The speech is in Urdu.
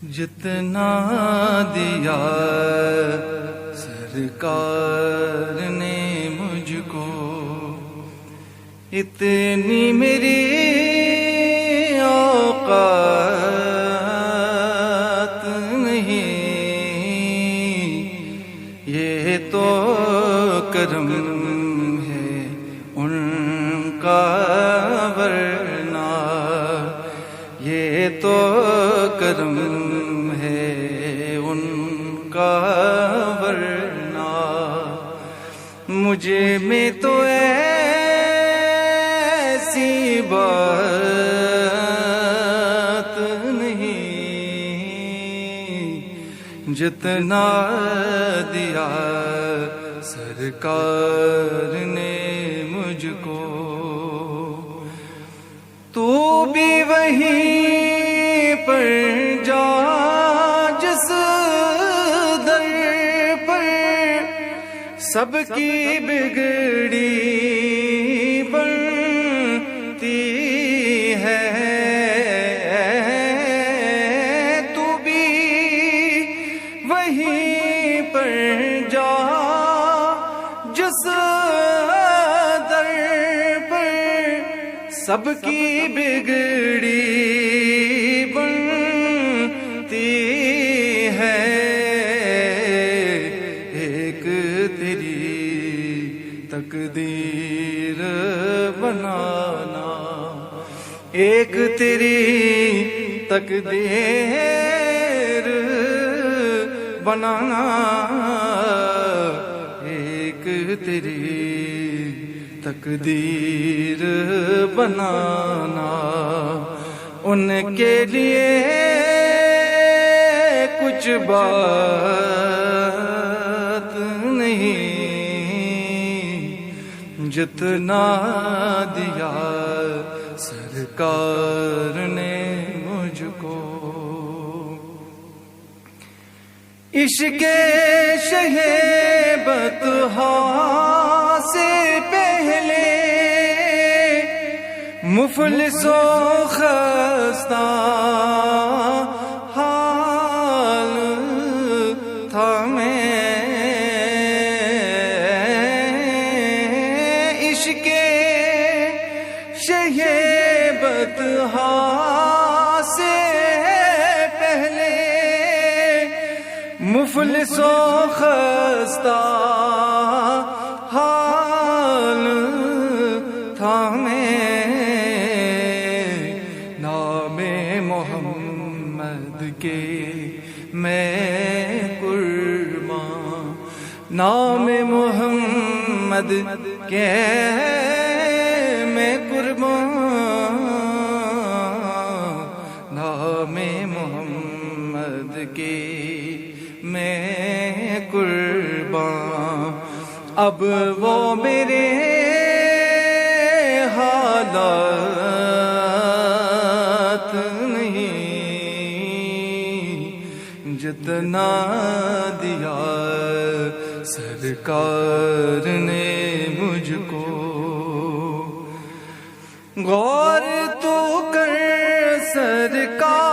جتنا دیا سرکار نے مجھ کو، اتنی میری اوقات نہیں، یہ تو کرم ہے ان کا، ورنہ یہ تو کرم ہے ان کا، ورنہ مجھے میں تو ایسی بات نہیں، جتنا دیا سرکار نے مجھ کو، تو بھی وہیں پر جا جس در پر سب کی بگڑی بنتی ہے، تو بھی وہیں پر جا جس در پر سب کی بگڑی بنتی ہے، ایک تیری تقدیر بنانا، ایک تیری تقدیر بنانا، ایک تیری تقدیر بنانا، ان کے لیے کچھ بات نہیں، جتنا دیا سرکار نے مجھ کو، عشق شہ بطحا سے پہلے مفلس و خستہ حال تھا میں، عشق شہ بطحا سے پہلے مفلس و خستہ حال تھا میں، نام محمد کے میں قرباں، نام محمد کے میں قرباں، نام محمد کے میں قرباں، اب وہ میرے حالات نہیں، جتنا دیا سرکار نے مجھ کو، غور تو کر سرکار